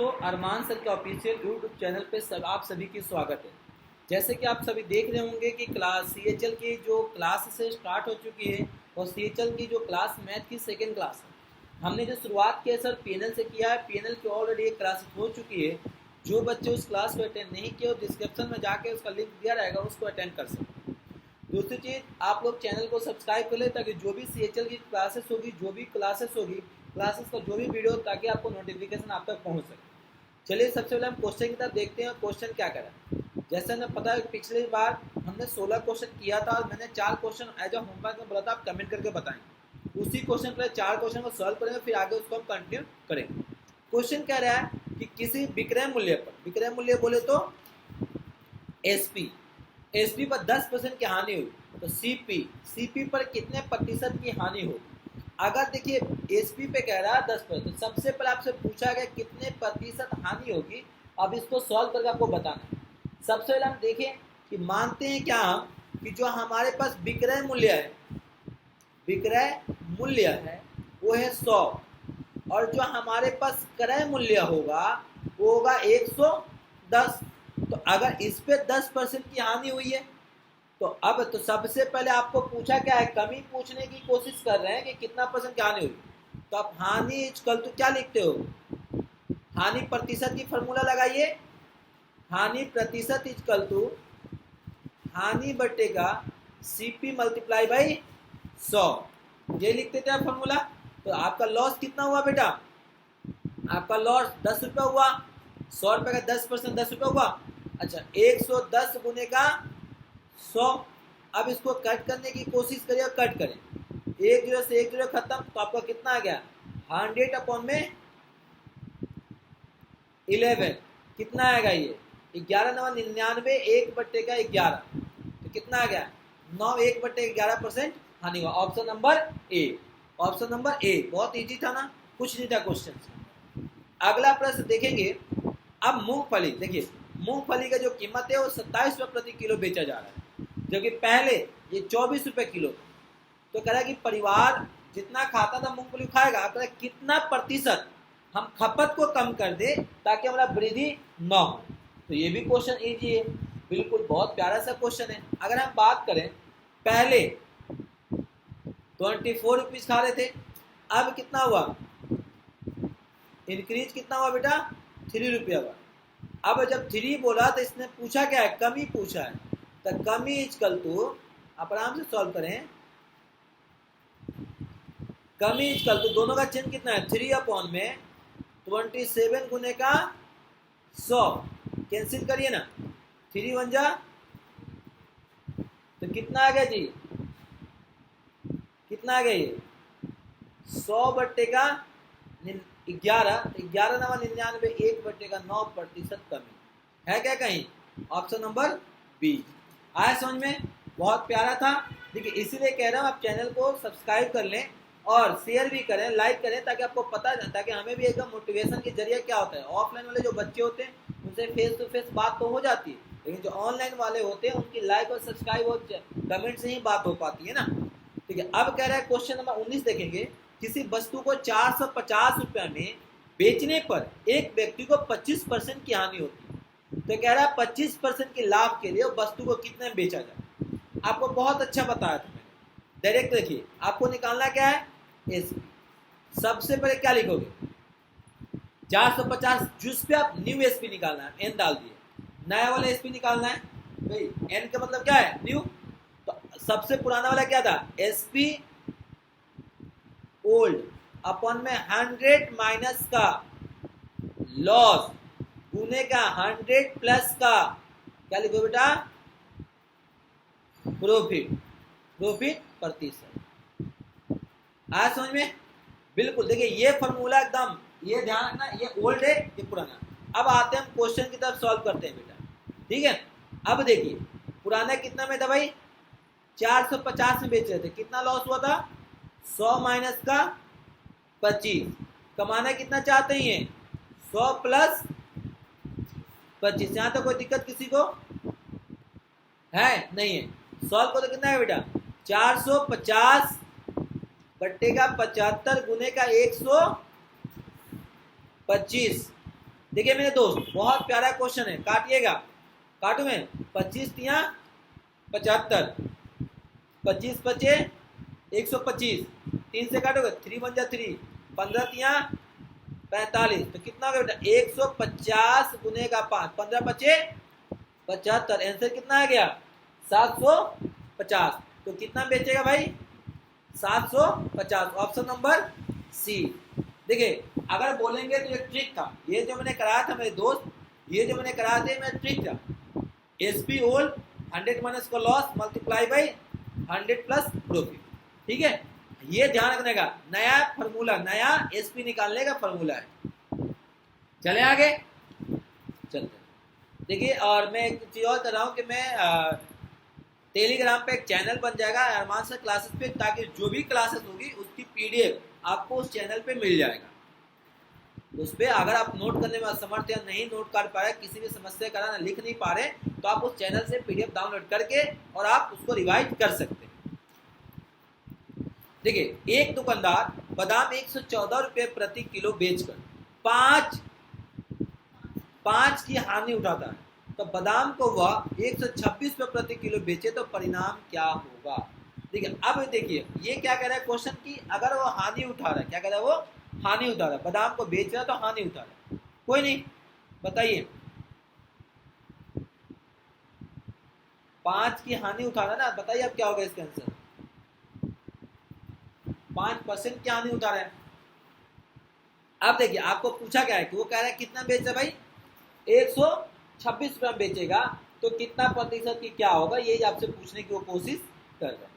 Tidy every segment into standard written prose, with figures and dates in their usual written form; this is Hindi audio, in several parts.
दोस्तों, अरमान सर के ऑफिशियल यूट्यूब चैनल पे आप सभी की स्वागत है। जैसे कि आप सभी देख रहे होंगे कि क्लास CHL की जो क्लास से स्टार्ट हो चुकी है और CHL की जो क्लास मैथ की सेकेंड क्लास है। हमने जो शुरुआत की है सर PNL से किया है। PNL की ऑलरेडी एक क्लास हो चुकी है। जो बच्चे उस क्लास को अटेंड नहीं किए, डिस्क्रिप्शन में जाके उसका लिंक दिया रहेगा, उसको अटेंड कर सकते हैं। दूसरी चीज़, आप लोग चैनल को सब्सक्राइब कर ले ताकि जो भी CHL की क्लासेस होगी, क्लासेस का जो भी वीडियो, ताकि आपको नोटिफिकेशन आप तक पहुंच सके। चलिए सबसे पहले हम क्वेश्चन की तरफ देखते हैं। क्वेश्चन क्या करा, जैसे हमें पता है पिछली बार हमने 16 क्वेश्चन किया था और मैंने 4 क्वेश्चन एज अ होमवर्क में बोला था, आप कमेंट करके बताएंगे। उसी क्वेश्चन पर 4 क्वेश्चन को सॉल्व करेंगे, फिर आगे उसको हम कंटिन्यू करेंगे। क्वेश्चन क्या रहा है कि किसी विक्रय मूल्य पर, विक्रय मूल्य बोले तो एसपी पर 10% की हानि हुई तो सीपी पर कितने प्रतिशत की हानि होगी। अगर देखिए एसपी पे कह रहा है 10%, तो सबसे पहले आपसे पूछा गया कितने प्रतिशत हानि होगी। अब इसको सॉल्व करके आपको बताना है। सबसे पहले हम देखें कि मानते हैं क्या हम कि जो हमारे पास विक्रय मूल्य है वो है 100 और जो हमारे पास क्रय मूल्य होगा वो होगा 110। तो अगर इस पे 10% की हानि हुई है तो सबसे पहले आपको पूछा क्या है, कमी पूछने की कोशिश कर रहे हैं कि कितना परसेंट की हानि हुई। तो आप हानि इक्वल टू क्या लिखते हो, हानि प्रतिशत की फॉर्मूला लगाइए। हानि प्रतिशत इक्वल टू हानि बटेगा सीपी मल्टीप्लाई बाई 100, ये लिखते थे आप फॉर्मूला। तो आपका लॉस कितना हुआ बेटा, आपका लॉस 10 रुपया हुआ। 100 रुपये का 10% 10 रुपया हुआ। अच्छा, 110 गुने का 100। अब इसको कट करने की कोशिश करिए, कट करें, एक जीरो से एक जीरो खत्म, तो आपका कितना आ गया 100 अपॉन में 11। कितना आएगा ये 11 9 99, 1/11, तो कितना आ गया 9, 1/11% हानि हुआ। Option number A, option number A. बहुत इजी था ना, कुछ नहीं था क्वेश्चन। अगला प्रश्न देखेंगे। अब मूंगफली देखिए, मूंगफली का जो कीमत है वो 27 रुपये प्रति किलो बेचा जा रहा है, जो कि पहले ये 24 रुपये किलो। तो कह रहा है कि परिवार जितना खाता था मूंगफली खाएगा, आप कह कितना प्रतिशत हम खपत को कम कर दे ताकि हमारा वृद्धि न हो। तो ये भी क्वेश्चन इजी है, बिल्कुल बहुत प्यारा सा क्वेश्चन है। अगर हम बात करें, पहले 24 रुपीज खा रहे थे, अब कितना हुआ, इंक्रीज कितना हुआ बेटा 3 रुपया हुआ। अब जब 3 बोला तो इसने पूछा क्या है, कमी पूछा है। तो कमी इक्वल टू, आप आराम से सॉल्व करें, कमी इक्वल टू दोनों का चिन्ह कितना है 3 अपॉन में 27 गुने का 100, कैंसिल करिए ना, 3 1 जा, तो कितना आ गया जी, कितना आ गया ये 100 बटेगा 11, 11 9 99, 1/9% कमी है क्या कहीं। ऑप्शन नंबर बी आया समझ में, बहुत प्यारा था। देखिए इसीलिए कह रहा हूँ आप चैनल को सब्सक्राइब कर लें और शेयर भी करें, लाइक करें, ताकि आपको पता है, ताकि हमें भी एकदम मोटिवेशन के जरिए क्या होता है। ऑफलाइन वाले जो बच्चे होते हैं उनसे फेस टू फेस बात तो हो जाती है, लेकिन जो ऑनलाइन वाले होते हैं उनकी लाइक और सब्सक्राइब और कमेंट से ही बात हो पाती है ना। ठीक है, अब कह रहा है क्वेश्चन नंबर 19 देखेंगे। किसी वस्तु को 450 रुपये में बेचने पर एक व्यक्ति को 25% की हानि होती है। तो कह रहा है 25% के लाभ के लिए वस्तु को कितने में बेचा जाए। आपको बहुत अच्छा बताया था मैंने। डायरेक्ट देखिए, आपको निकालना क्या है एसपी। सबसे पहले क्या लिखोगे 450, जिस पे आप न्यू एसपी निकालना है, एन डाल दिए, नया वाला एसपी निकालना है भाई। एन का मतलब क्या है न्यू। तो सबसे पुराना वाला क्या था एसपी ओल्ड अपॉन में 100 माइनस का लॉस गुने का 100 प्लस का क्या लिखो बेटा प्रॉफिट प्रतिशत। आया समझ में, बिल्कुल। देखिए ये फॉर्मूला एकदम, ये ध्यान रखना, ये ओल्ड है ये पुराना। अब आते हैं हम क्वेश्चन की तरफ, सॉल्व करते हैं बेटा, ठीक है। अब देखिए पुराना कितना में था भाई 450 में बेच रहे थे, कितना लॉस हुआ था 100 माइनस का 25। कमाना कितना चाहते हैं 100 प्लस 25। यहाँ तो कोई दिक्कत किसी को है नहीं है। सॉल्व को तो कितना है बेटा 450 बट्टे का 75 गुने का 125, देखिए मेरे दोस्त, बहुत प्यारा क्वेश्चन है, काटिएगा। काटू में 25 तिया 75, 25 पचे 125, 3 से काटोगे 3 1 जा 3, 15 तिया 45, तो कितना हो गया बेटा 150 गुने का 5, 15 पचे 75, आंसर कितना आ गया 750। तो कितना बेचेगा भाई 750, ऑप्शन नंबर सी। देखिए अगर बोलेंगे तो ये ट्रिक था, ये जो मैंने कराया था मेरे दोस्त, ये जो मैंने कराया था मेरा ट्रिक था। एसपी ओल्ड 100 माइनस का loss multiply by 100 plus profit, ठीक है। ये ध्यान रखने का, नया फॉर्मूला, नया एसपी निकालने का फॉर्मूला है। चले आगे, चलते देखिए। और मैं एक चीज और कर रहा हूँ कि मैं टेलीग्राम पे एक चैनल बन जाएगा अरमान सर क्लासेस पे, ताकि जो भी क्लासेस होगी उसकी पीडीएफ आपको उस चैनल पे मिल जाएगा। उस पर अगर आप नोट करने में असमर्थ या नहीं नोट कर पा रहे, किसी भी समस्या का कारण लिख नहीं पा रहे, तो आप उस चैनल से पीडीएफ डाउनलोड करके और आप उसको रिवाइज कर सकते हैं। देखिए एक दुकानदार बादाम 114 रुपये प्रति किलो बेचकर पाँच की हानि उठाता है, तो बादाम को वह 126 रुपये प्रति किलो बेचे तो परिणाम क्या होगा। देखिए अब देखिए ये क्या कह रहा है क्वेश्चन की, अगर वो हानि उठा रहा है, क्या कह रहा है वो हानि उठा रहा है, बादाम को बेच रहा है तो हानि उठा रहा है। कोई नहीं, बताइए 5 की हानि उठा रहा है ना, बताइए अब क्या होगा इसका आंसर। 5% की हानि उठा रहा है। अब देखिए आपको पूछा क्या है कि वो कह रहा है कितना बेच रहा है भाई 126 रुपये बेचेगा, तो कितना प्रतिशत की क्या होगा, यही आपसे पूछने की वो कोशिश कर रहे हैं।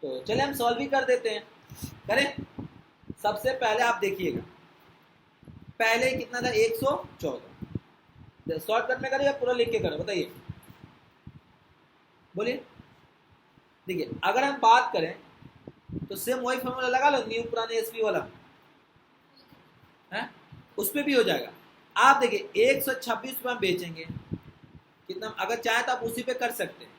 तो चलिए हम सॉल्व भी कर देते हैं, करें। सबसे पहले आप देखिएगा, पहले कितना था 114, शॉर्टकट में करें या पूरा लिख के करें, बताइए, बोलिए। देखिए अगर हम बात करें तो सेम वही फॉर्मूला लगा लो, न्यू पुराने एसपी वाला है, उस पर भी हो जाएगा। आप देखिए 126 रुपये बेचेंगे, कितना, अगर चाहे तो आप उसी पे कर सकते हैं।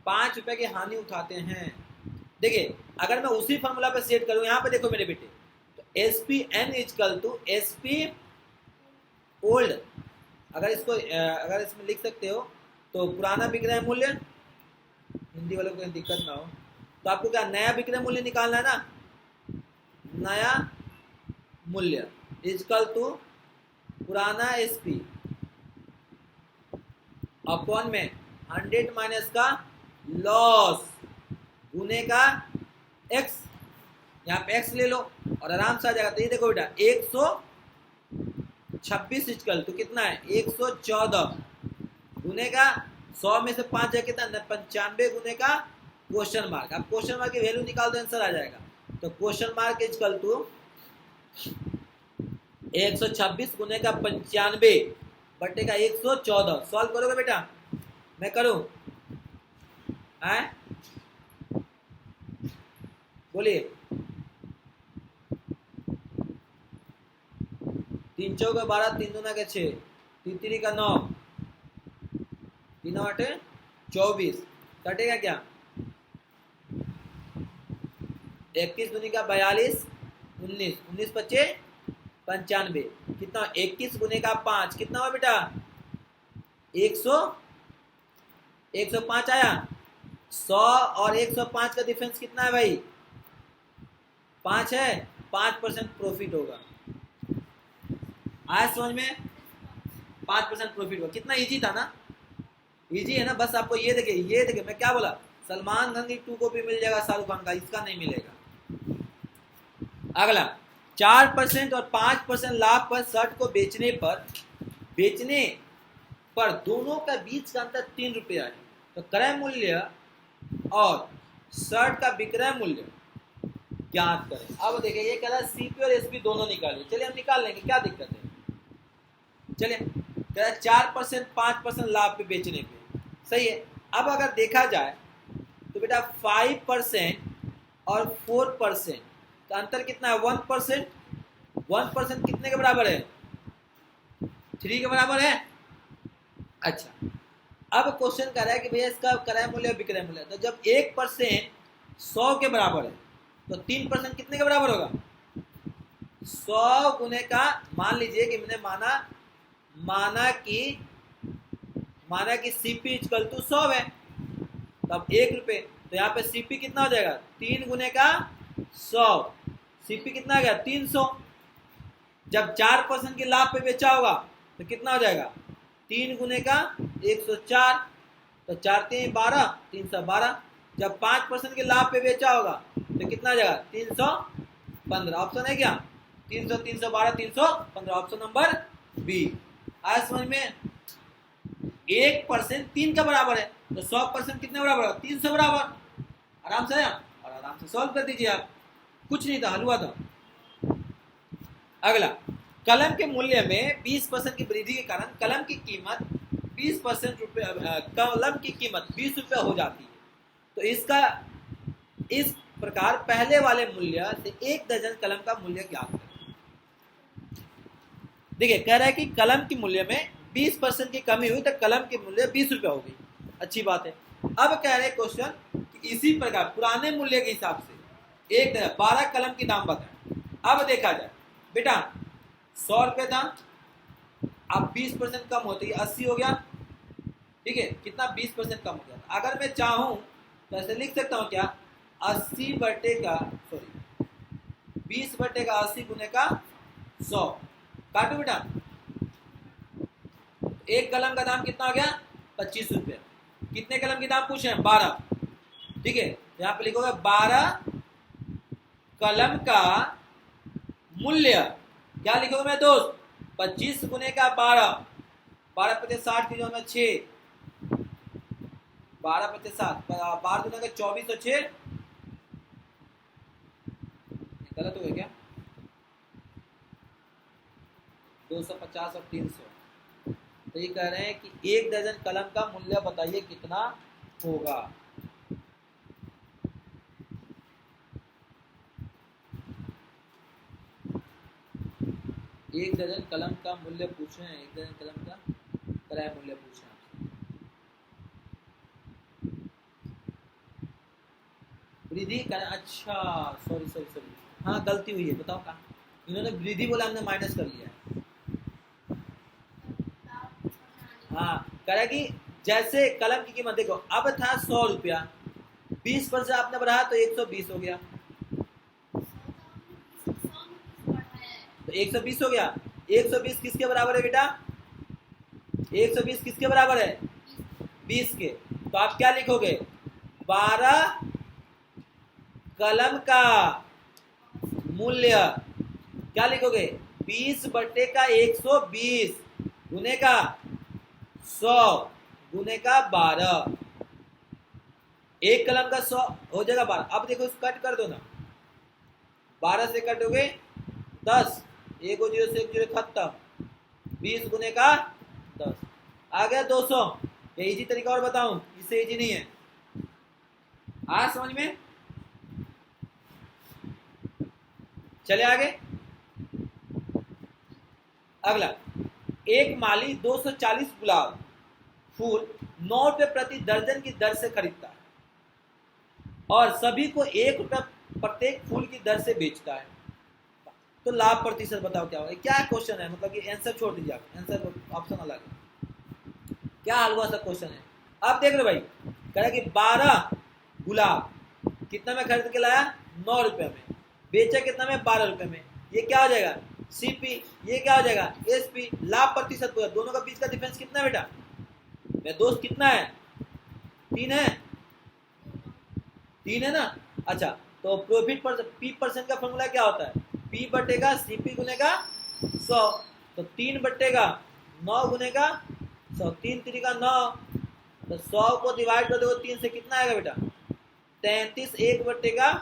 ₹5 की हानि उठाते हैं। देखिए अगर मैं उसी फॉर्मूला पे सेट करूं, यहां पे देखो मेरे बेटे, तो SP an is equal to SP old, अगर इसको अगर इसमें लिख सकते हो तो पुराना विक्रय मूल्य, हिंदी वालों को दिक्कत ना हो, तो आपको क्या नया विक्रय मूल्य निकालना है ना, नया मूल्य इजकल टू पुराना एसपी अपॉन में 100 माइनस का लॉस गुने का x, यहाँ पे x ले लो और आराम से आ जाएगा। तो ये देखो बेटा 126 इजकल तो कितना है 114 गुने का 100 में से 5 है कितना 95 गुने का क्वेश्चन मार्क। अब क्वेश्चन मार्क की वैल्यू निकाल दो, आंसर आ जाएगा। तो क्वेश्चन मार्क इजकल टू 126 गुने का 95 बटे का 114। सॉल्व करोगे बेटा, मैं करूं, बोलिए। 3 चौक 12, 3 दूना के 6, 3 3 का 9, 3 8 24, कटेगा क्या 21 दूनी का 42, 19, 19 पच्चे 95, कितना 21 गुने का 5 कितना हुआ बेटा 105 आया। 100 और 105 का डिफरेंस कितना है भाई 5 है, 5% प्रॉफिट होगा। आया समझ में, 5% प्रॉफिट होगा। कितना इजी था ना, इजी है ना। बस आपको ये देखिए मैं क्या बोला, सलमान खान की 2 कॉपी मिल जाएगा शाहरुख खान का, इसका नहीं मिलेगा। अगला 4% और 5% लाभ पर शर्ट को बेचने पर दोनों का बीच का अंतर 3 रुपया है। तो क्रय मूल्य और शर्ट का विक्रय मूल्य ज्ञात करें। अब देखिए ये कह रहा है सीपी और एसपी दोनों निकालिए। चलिए हम निकाल लेंगे, क्या दिक्कत है। चलिए कह रहा है 4% 5% लाभ पे बेचने पे, सही है। अब अगर देखा जाए तो बेटा 5% और 4% का अंतर कितना है 1%। 1% कितने के बराबर है 3 के बराबर है। अच्छा अब क्वेश्चन कर रहा है कि भैया इसका क्रय मूल्य विक्रय मूल्य, तो जब 1% 100 के बराबर है तो 3% कितने के बराबर होगा? 100 गुने का, मान लीजिए कि मैंने माना कि सीपी इक्वल टू 100 है, तब 1 रुपये, तो यहाँ पे सीपी कितना हो जाएगा? 3 गुने का 100, सीपी कितना आ गया? 300। जब 4% के लाभ पे बेचा होगा तो कितना हो जाएगा? 3 गुने का 104, तो 4 3 12, 312। जब 5% के लाभ पे बेचा होगा तो कितना आ जाएगा? 315। ऑप्शन है क्या? 300 312 315, ऑप्शन नंबर बी। आज समझ में? 1% 3 का बराबर है तो 100% कितने बराबर है? 300 बराबर। आराम से आया और आराम से सॉल्व कर दीजिए आप, कुछ नहीं था, हलवा था। अगला, कलम के मूल्य में 20% की वृद्धि के कारण कलम की कीमत 20% कलम की कीमत 20 रुपये हो जाती है, तो इसका इस प्रकार पहले वाले मूल्य से 1 दर्जन कलम का मूल्य ज्ञात करें। देखिए कह रहा है कि कलम के मूल्य में 20% की कमी हुई तो कलम के मूल्य 20 रुपये हो गई, अच्छी बात है। अब कह रहे क्वेश्चन कि इसी प्रकार पुराने मूल्य के हिसाब से 1 दर्जन 12 कलम की दाम बताएं। अब देखा जाए बेटा, 100 रुपये था, अब 20% कम होती है 80 हो गया, ठीक है, कितना? 20% कम हो गया। अगर मैं चाहूं तो ऐसे लिख सकता हूं क्या? 20 बटे का 80 गुने का 100, काटो बेटा। एक कलम का दाम कितना हो गया? 25 रुपये। कितने कलम की दाम पूछे हैं? 12, ठीक है, यहाँ पे लिखोगे 12 कलम का मूल्य, क्या लिखोगे मैं दोस्त? 25 गुने का 12, 12 पचे 60 की जो मैं 6, 12 पचे 60, 12 गुने का 24 और 6, गलत हो गया क्या? 250 और 300। तो ये कह रहे हैं कि 1 दर्जन कलम का मूल्य बताइए कितना होगा। एक दर्जन कलम का मूल्य पूछ रहे हैं, 1 दर्जन कलम का क्रय मूल्य पूछ रहे हैं। वृद्धि कर, अच्छा सॉरी, हाँ गलती हुई है, बताओ कहाँ? इन्होंने वृद्धि बोला, हमने माइनस कर लिया है। हाँ, कह रहा कि जैसे कलम की कीमत देखो, अब था 100 रुपया, 20% आपने बढ़ाया तो 120 हो गया, तो 120 हो गया। 120 किसके बराबर है बेटा? 120 किसके बराबर है? 20 के। तो आप क्या लिखोगे? 12 कलम का मूल्य, क्या लिखोगे? 20 बटे का 120 गुने का 100 गुने का 12, एक कलम का 100 हो जाएगा 12। अब देखो इसको कट कर दो ना, 12 से कट हो गए 10, 1 0 से 1 0 खत्म, 20 गुने का 10 आ गया 200। ये इजी तरीका और बताऊं, इससे इजी नहीं है। आज समझ में? चले आगे। अगला, एक माली 240 गुलाब फूल 9 रुपए प्रति दर्जन की दर से खरीदता है और सभी को 1 रुपया प्रत्येक फूल की दर से बेचता है, तो लाभ प्रतिशत बताओ क्या होगा? क्या क्वेश्चन है? मतलब कि आंसर छोड़ दीजिए आप, आंसर ऑप्शन अलग है। क्या हलवा सा क्वेश्चन है। अब देख लो भाई, कह रहा कि 12 गुलाब कितना में खरीद के लाया? 9 रुपए में, बेचा कितना में? 12 रुपए में। ये क्या हो जाएगा? सीपी। ये क्या हो जाएगा? एसपी। लाभ प्रतिशत होगा, दोनों का बीच का डिफरेंस कितना है बेटा? मेरे दोस्त कितना है? 3 है, 3 है ना? अच्छा, तो प्रॉफिट पर पी परसेंट का फॉर्मूला क्या होता है? पी बटेगा सीपी गुने का 100, तो 3 बटेगा 9 गुने का 100, 3 3 का 9, तो 100 को डिवाइड कर दो 3 से, कितना आएगा बेटा? 33। 1 बटेगा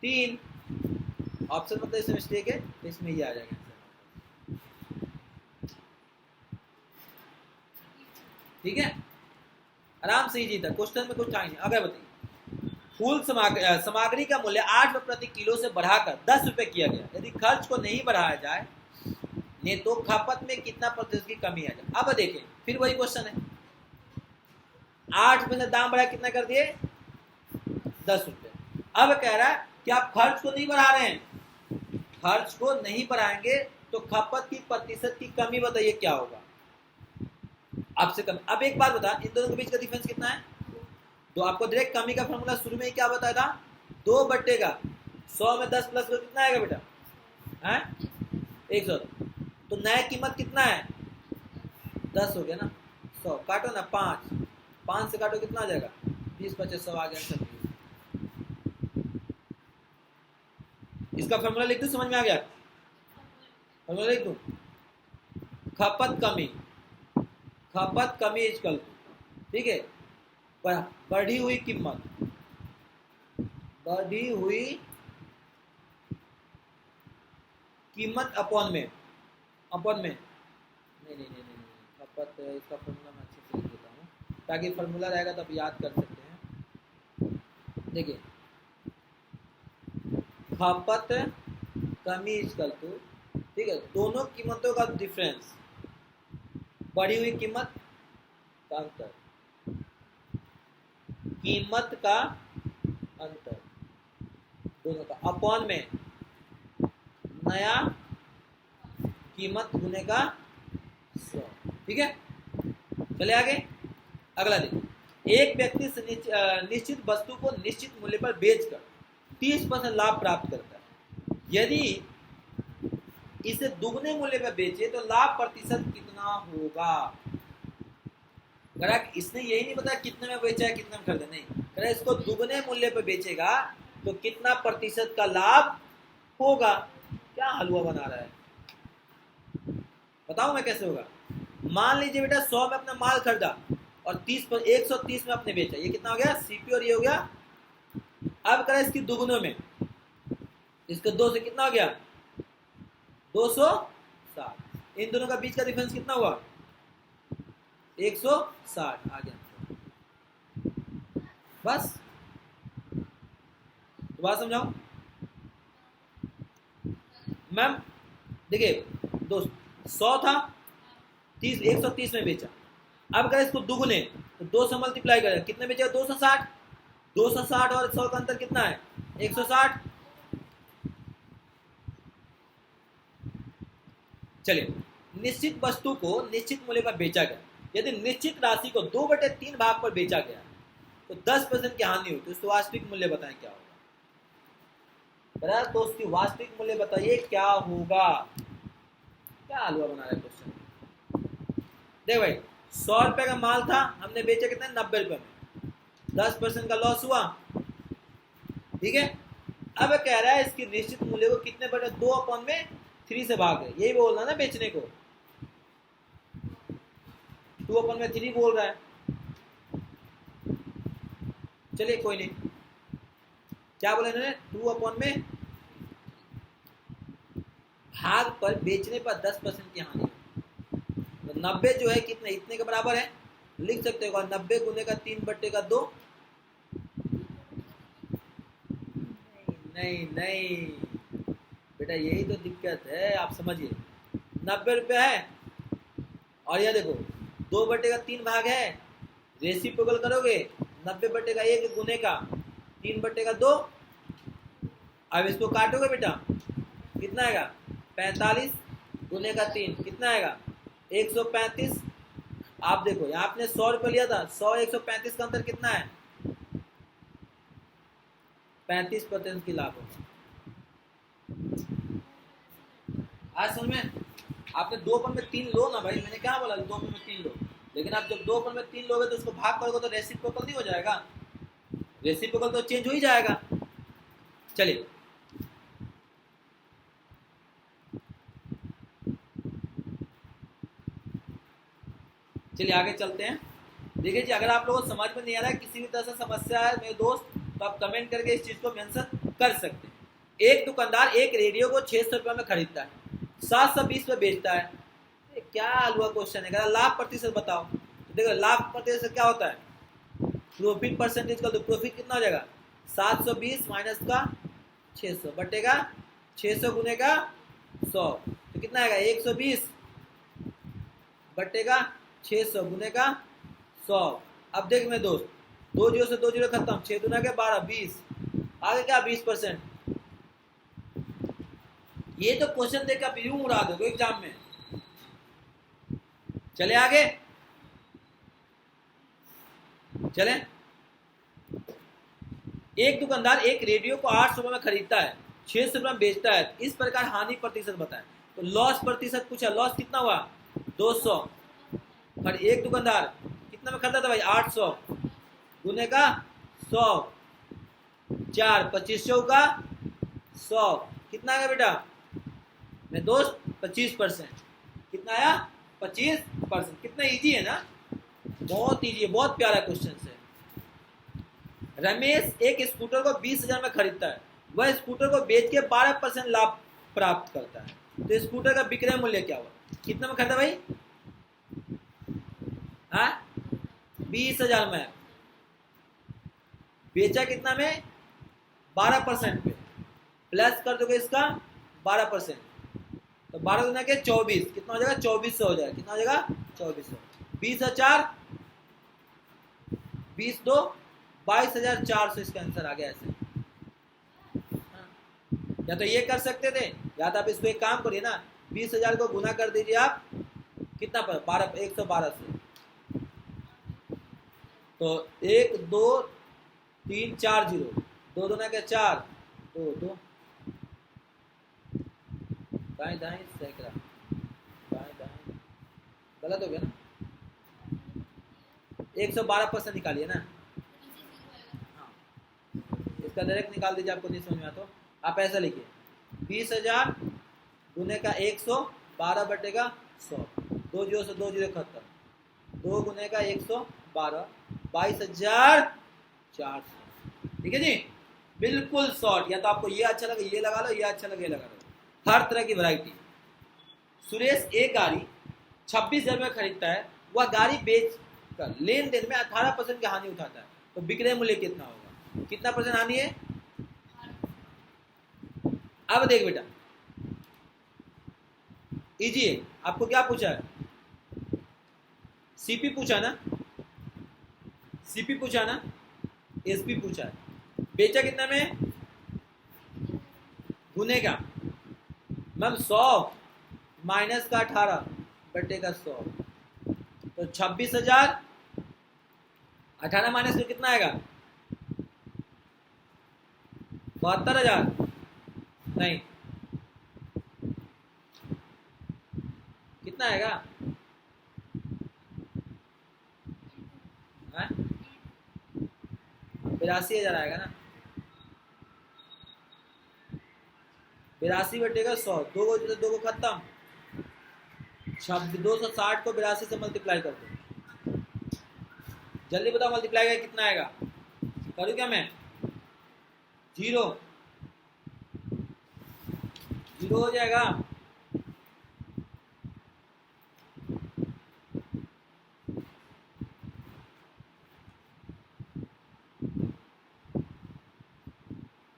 3। ऑप्शन मतलब इसमें मिस्टेक है, तो इसमें ही आ जाएगा। ठीक है, आराम से ही जीता, क्वेश्चन में कुछ नहीं। अगर बताइए, फूल सामग्री का मूल्य 8 रुपये प्रति किलो से बढ़ाकर 10 रुपये किया गया, यदि खर्च को नहीं बढ़ाया जाए नहीं तो खपत में कितना प्रतिशत की कमी आ जाए। अब देखें फिर वही क्वेश्चन है, 8 में से दाम बढ़ा कितना कर दिए 10 रुपए। अब कह रहा है कि आप खर्च को नहीं बढ़ा रहे हैं, खर्च को नहीं बढ़ाएंगे तो खपत की प्रतिशत की कमी बताइए क्या होगा आपसे कम। अब एक बात बता, इन दोनों के बीच का डिफरेंस कितना है, तो आपको डायरेक्ट कमी का फॉर्मूला शुरू में ही क्या बताया था, 2 बट्टे का 100 में 10 प्लस कितना आएगा बेटा, है 100। तो नया कीमत कितना है 10 हो गया ना, 100 काटो ना 5 से काटो कितना आ जाएगा 20 25 100 आ गया सब। इसका फॉर्मूला लिख दूं, समझ में आ गया, फॉर्मूला लिख दूं, खपत कमी इक्वल, ठीक है, बढ़ी हुई कीमत अपॉन में नहीं खपत, इसका फॉर्मूला मैं अच्छे से लिख देता हूँ ताकि फॉर्मूला रहेगा तो आप याद कर सकते हैं। देखिए खपत कमी इक्वल टू, ठीक है, दोनों कीमतों का डिफरेंस, बढ़ी हुई कीमत का अंतर, दोनों का अपॉन में नया कीमत गुने का 100, ठीक है। चले आगे, अगला देखिए, एक व्यक्ति निश्चित वस्तु को निश्चित मूल्य पर बेचकर 30% लाभ प्राप्त करता है, यदि इसे दुगने मूल्य पर बेचे तो लाभ प्रतिशत कितना होगा। ग्राहक इसने यही नहीं बताया कितने में बेचा है कितने में खरीदा, नहीं, ग्राहक इसको दुगने मूल्य पर बेचेगा तो कितना प्रतिशत का लाभ होगा। क्या हलवा बना रहा है, बताओ मैं कैसे होगा। मान लीजिए बेटा 100 में अपना माल खरीदा और 130 में अपने बेचा, ये कितना हो गया सीपी और ये हो गया। अब करें इसकी दुगनों में, इसके 2 से कितना हो गया 260, इन दोनों का बीच का डिफरेंस कितना हुआ 160 आ गया। बस तो बात समझाओ मैम। देखिए दोस्त 100 था 130 में बेचा, अब अगर इसको दुगुने तो 2 से मल्टीप्लाई करें कितने बेचा 260, 260 और 100 का अंतर कितना है 160। चलिए, निश्चित वस्तु को निश्चित मूल्य पर बेचा गया, यदि निश्चित राशि को 2/3 भाग पर बेचा गया तो 10% की हानि हुई, तो उसका वास्तविक मूल्य बताएं क्या होगा। बराबर, तो उसकी वास्तविक मूल्य बताइए क्या होगा। क्या हलवा बना रहा है क्वेश्चन। देख भाई 100 रुपए का माल था, हमने बेचा कितना 90 रुपए में, 10% का लॉस हुआ, ठीक है। अब कह रहा है इसकी निश्चित मूल्य को कितने बटे 2/3 से भाग है, यही बोल रहा ना बेचने को, 2/3 बोल रहा है। चलिए कोई नहीं, क्या बोले इन्होंने 2/, भाग पर बेचने पर 10% की हानि, तो 90 जो है कितने इतने के बराबर है, लिख सकते हो 90 गुने का 3/2। नहीं बेटा यही तो दिक्कत है, आप समझिए 90 रुपये है और यह देखो 2/3 भाग है, रेसिप्रोकल करोगे 90/1 गुने का 3/2। अब इसको काटोगे बेटा कितना आएगा 45 गुने का 3 कितना आएगा 135। आप देखो यहाँ आपने 100 रुपये लिया था, 100 135 का अंतर कितना है 35% की लाभ होगा। आज समझ में, आपने 2/3 लो ना भाई, मैंने क्या बोला 2/3 लो, लेकिन आप जब 2/3 लोगे तो उसको भाग करोगे तो रेसिप्रोकल नहीं हो जाएगा, रेसिप्रोकल तो चेंज हो ही जाएगा। चलिए आगे चलते हैं। देखिए जी, अगर आप लोगों को समझ में नहीं आ रहा है, किसी भी तरह से समस्या है मेरे दोस्त, तो आप कमेंट करके इस चीज को मेंशन कर सकते हैं। एक दुकानदार एक रेडियो को 600 रुपये में खरीदता है, 720 में बेचता है, क्या हलवा क्वेश्चन है, लाभ प्रतिशत बताओ। तो देखो लाभ प्रतिशत क्या होता है, प्रॉफिट परसेंटेज का, तो प्रॉफिट कितना हो जाएगा 720 माइनस का 600 बटेगा 600 गुने का 100, तो कितना आएगा 120 बट्टे का 600 गुने का 100। अब देख मेरे दोस्त, 2 जीरो से 2 जीरो खत्म, 6 दूना के 12 20, आगे क्या 20%। ये तो क्वेश्चन देख आप यूं उड़ा दोगे एग्जाम में। चले आगे, चले। एक दुकानदार एक रेडियो को 800 रुपए में खरीदता है, 600 रुपए में बेचता है, इस प्रकार हानि प्रतिशत बताए। तो लॉस प्रतिशत पूछा, लॉस कितना हुआ 200। और एक दुकानदार कितना में खरीदा था भाई 800 गुने का 100, 4 2500 का 100, कितना आया बेटा मेरे दोस्त 25%। कितना आया 25%। कितना इजी है ना, बहुत इजी है, बहुत प्यारा क्वेश्चन है। रमेश एक स्कूटर को 20,000 में खरीदता है, वह स्कूटर को बेच के 12% लाभ प्राप्त करता है। तो स्कूटर का विक्रय मूल्य क्या हुआ, कितना में खरीदा भाई 20,000 में, बेचा कितना में 12% पे, प्लस कर दोगे इसका 12%, तो 12 गुना के 24, कितना हो जाएगा 2400 हो जाएगा। कितना हो जाएगा 2400। 20,000 20 दो 22,400 इसका आंसर आ गया। ऐसे या तो ये कर सकते थे, या तो आप इसको एक काम करिए ना, 20,000 को गुना कर दीजिए आप कितना पर 112 से, तो 1 2 3 4 जीरो, 2 दूना के 4 2 2, दाएं दाएं सैकड़ा, दाएं दाएं गलत हो गया ना, 112% निकालिए ना। हाँ, इसका डायरेक्ट निकाल दीजिए, आपको नहीं समझ में आता तो आप ऐसा लिखिए 20,000 गुने का 112 बटे का 100, 2 जीरो से 2 जीरो खत्म, 2 गुने का 112 22,400। ठीक है जी, बिल्कुल शॉर्ट। या तो आपको ये अच्छा लगे ये लगा लो, ये अच्छा लगे ये लगा लो, हर तरह की वैरायटी। सुरेश एक गाड़ी 26,000 में खरीदता है, वह गाड़ी बेच कर लेन देन में 18% की हानि उठाता है, तो विक्रय मूल्य कितना होगा, कितना परसेंट हानि है। अब देख बेटा इजी है, आपको क्या पूछा है, सीपी पूछा ना, सीपी पूछा ना, एसपी पूछा है। बेचा कितना में गुने का, मैम 100 माइनस का 18 बटे का 100, तो 26,000, 18 माइनस तो कितना आएगा 72,000, नहीं कितना आएगा 82,000 आएगा ना, 82 बटे का 100, 2 को खत्म, 260 को 82 से मल्टीप्लाई कर दो, जल्दी बताओ मल्टीप्लाई का कितना आएगा, करूँ क्या मैं, 0 हो जाएगा।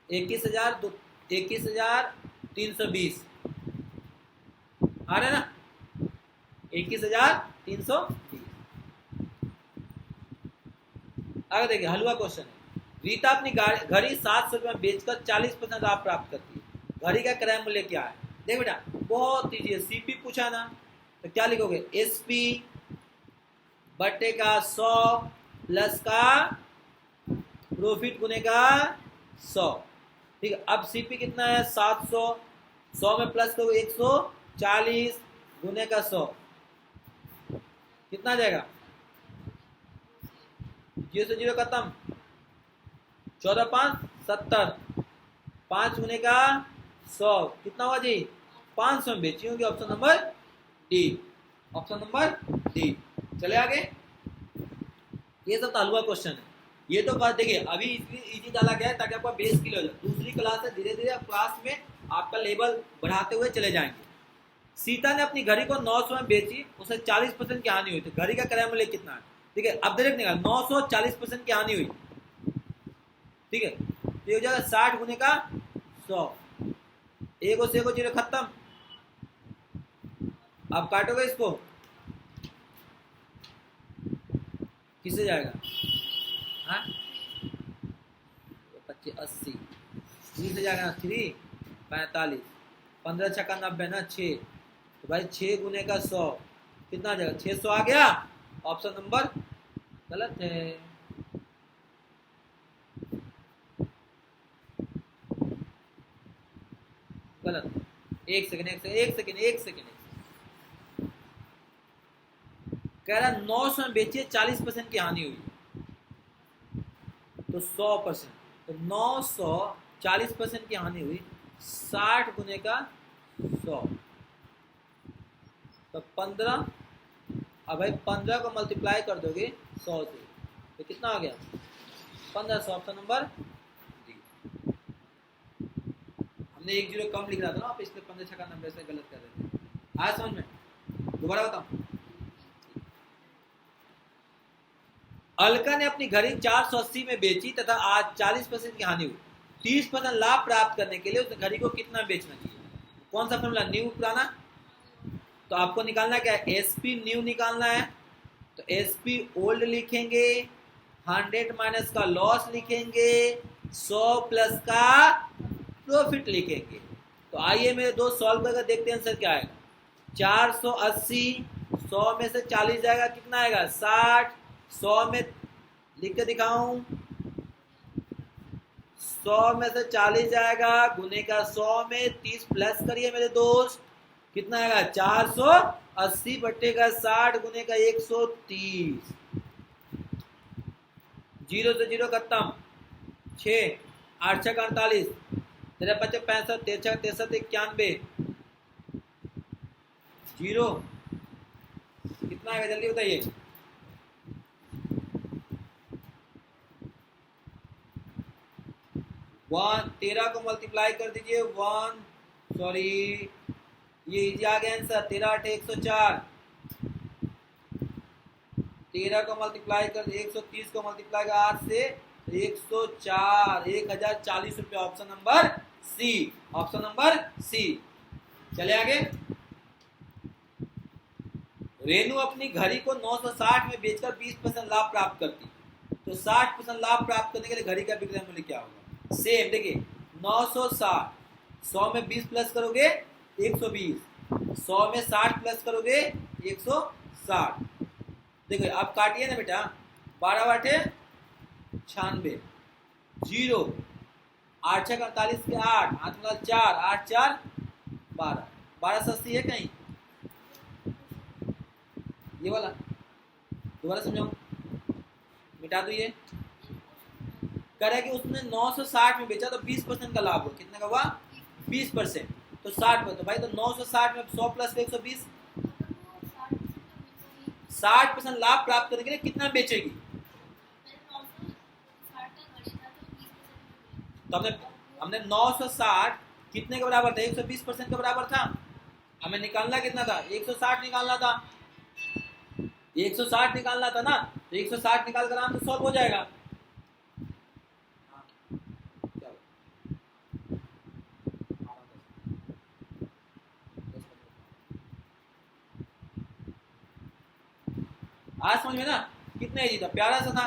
इक्कीस हजार 21,320 आ रहा है ना, 21,320। आगे देखिए हलवा क्वेश्चन है। रीता अपनी घड़ी 700 रुपये में बेचकर 40% लाभ प्राप्त करती है, घड़ी का क्रय मूल्य क्या है। देख बेटा बहुत ईजी है, सीपी पूछा ना तो क्या लिखोगे एसपी बटे का 100 प्लस का प्रॉफिट गुने का 100। ठीक है, अब सीपी कितना है 700, 100 में प्लस करो 140 गुने का 100, कितना आ जाएगा 0 से 0 खत्म, 14 5 70, 5 गुने का 100 कितना हुआ जी 500 में बेची होगी। Option number D, option number D. चले आगे, ये सब तालुआ क्वेश्चन है। ये तो बात देखिए अभी इजी डाला गया है ताकि आपका बेस क्लियर हो जाए। दूसरी क्लास है, धीरे धीरे क्लास में आपका लेवल बढ़ाते हुए चले जाएंगे। सीता ने अपनी घड़ी को 900 में बेची, उसे 40% की हानि हुई, तो घड़ी का क्रय मूल्य कितना है। ठीक है, अब डायरेक्ट निकाल 900 40% की हानि हुई, ठीक है, तो ये हो जाएगा 60 गुने का 100, 1 से 1 जीरो खत्म, अब काटोगे इसको, किससे जाएगा? हाँ 25 80, 3 से जाएगा 3 45, 15 छक्का 90 ना 6, तो भाई 6 गुने का 100 कितना आ जाएगा? 600 आ गया। ऑप्शन नंबर गलत है। गलत। एक सेकंड कह रहा 900 में बेचिए 40% की हानि हुई तो 100%, तो 900 40% की हानि हुई, 60 गुने का 100 तो 15। अब भाई 15 को मल्टीप्लाई कर दोगे 100 से तो कितना आ गया? 1500। Option number D. हमने 1 जीरो कम लिख रहा था ना, आप इसलिए 15 छक्का 90 से गलत कर रहे थे। आया समझ में? दोबारा बताऊं, अलका ने अपनी घड़ी 480 में बेची तथा आज 40% की हानि हुई। 30% लाभ प्राप्त करने के लिए उस घड़ी को कितना बेचना चाहिए? कौन सा फॉर्मूला? न्यू पुराना। तो आपको निकालना क्या है? एसपी न्यू निकालना है। तो एसपी ओल्ड लिखेंगे, 100 माइनस का लॉस लिखेंगे, 100 प्लस का प्रॉफिट लिखेंगे। तो आइए मेरे दोस्त सॉल्व करके देखते हैं आंसर क्या आएगा। 480, 100 में से 40 जाएगा, कितना आएगा? 60। 100 में लिख के दिखाऊं, 100 में से 40 जाएगा, गुने का 100 में 30 प्लस करिए मेरे दोस्त, कितना आएगा? 480 बट्टे का 60 गुने का 130। 0 से 0 खत्म, 6 8 छक 48, 13 5 65, 13 63 91, 0 कितना आएगा? जल्दी बताइए। 13 को मल्टीप्लाई कर दीजिए, 1 सॉरी ये इजी आ गया आंसर। 13 8 104, 13 को मल्टीप्लाई कर 130 को मल्टीप्लाई कर 8 से 104, 1040 रुपये। Option number C. Option number C. चले आगे। रेनू अपनी घड़ी को 960 में बेचकर 20% लाभ प्राप्त करती, तो 60% लाभ प्राप्त करने के लिए घड़ी का विक्रय मूल्य क्या होगा? सेम देखिए, 960, 100 में 20 प्लस करोगे 120, 100 में 60 प्लस करोगे 160। देखो अब काटिए ना बेटा, 12 बाटे 96, 0 8 छक 48 के 8, 8 4, 8 4 12, 1280 है कहीं? ये वाला दोबारा समझाऊं, मिटा दो ये। कह रहा है कि उसने 960 में बेचा तो 20% का लाभ हुआ। कितने का हुआ? 20%। तो 60 तो भाई तो 960 में 100 प्लस 120, 60% लाभ प्राप्त करने के लिए कितना बेचेगी? तो हमने 960 कितने के बराबर था? 120% के बराबर था। हमें निकालना कितना था? 160 निकालना था। 160 निकालना था ना, तो 160 निकाल कर आराम से सॉल्व हो जाएगा। आज समझ में ना कितने इजी था, प्यारा सा था।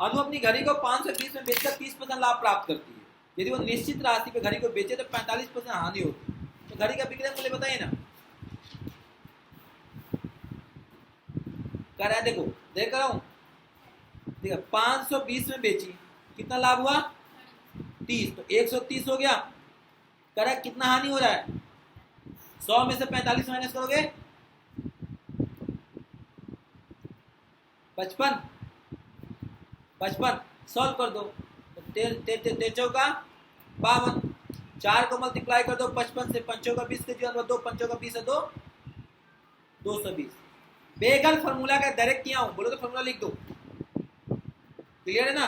अनु अपनी घड़ी को 520 में बेचकर 30% लाभ प्राप्त करती है। यदि वो निश्चित राशि पे घड़ी को बेचे तो 45% हानि होती है। तो घड़ी का विक्रय मूल्य बताइए ना। कह रहा है देखो, देख रहा हूं, देखो 520 में बेची, कितना लाभ हुआ? 30, तो 130 हो गया। कह रहा है कितना हानि हो रहा है? 100 में से 45 माइनस करोगे 55, 55 सॉल्व कर दो, तो चौका 52, 4 को मल्टीप्लाई कर दो 55 से, 5 का 20 के जीवन 2, 5 का 20 है 2, 220। बेगल फॉर्मूला का डायरेक्ट किया हूं, बोलो तो फॉर्मूला लिख दो। क्लियर है ना?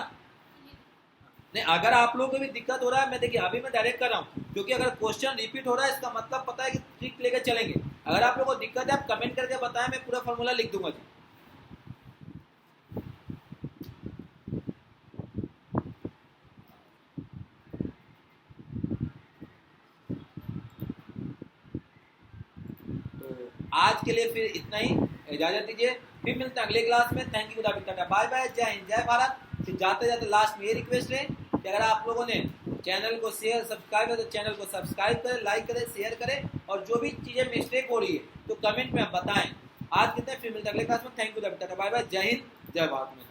नहीं, अगर आप लोगों को भी दिक्कत हो रहा है, मैं देखिए अभी मैं डायरेक्ट कर रहा हूं, क्योंकि अगर क्वेश्चन रिपीट हो रहा है इसका मतलब पता है कि ट्रिक लेकर चलेंगे। अगर आप लोगों को दिक्कत है आप कमेंट करके बताएं, मैं पूरा फॉर्मूला लिख दूंगा जी। आज के लिए फिर इतना ही, इजाजत दीजिए, फिर मिलते हैं अगले क्लास में। Thank you, tata, bye bye, जय हिंद, जय भारत। फिर जाते जाते लास्ट में ये रिक्वेस्ट है कि अगर आप लोगों ने चैनल को शेयर सब्सक्राइब है तो चैनल को सब्सक्राइब करें, लाइक करें, शेयर करें, और जो भी चीज़ें मिस्टेक हो रही है तो कमेंट में आप बताएं। आज कितने, फिर मिलते हैं अगले क्लास में। Thank you, tata, bye bye, जय हिंद, जय भारत में।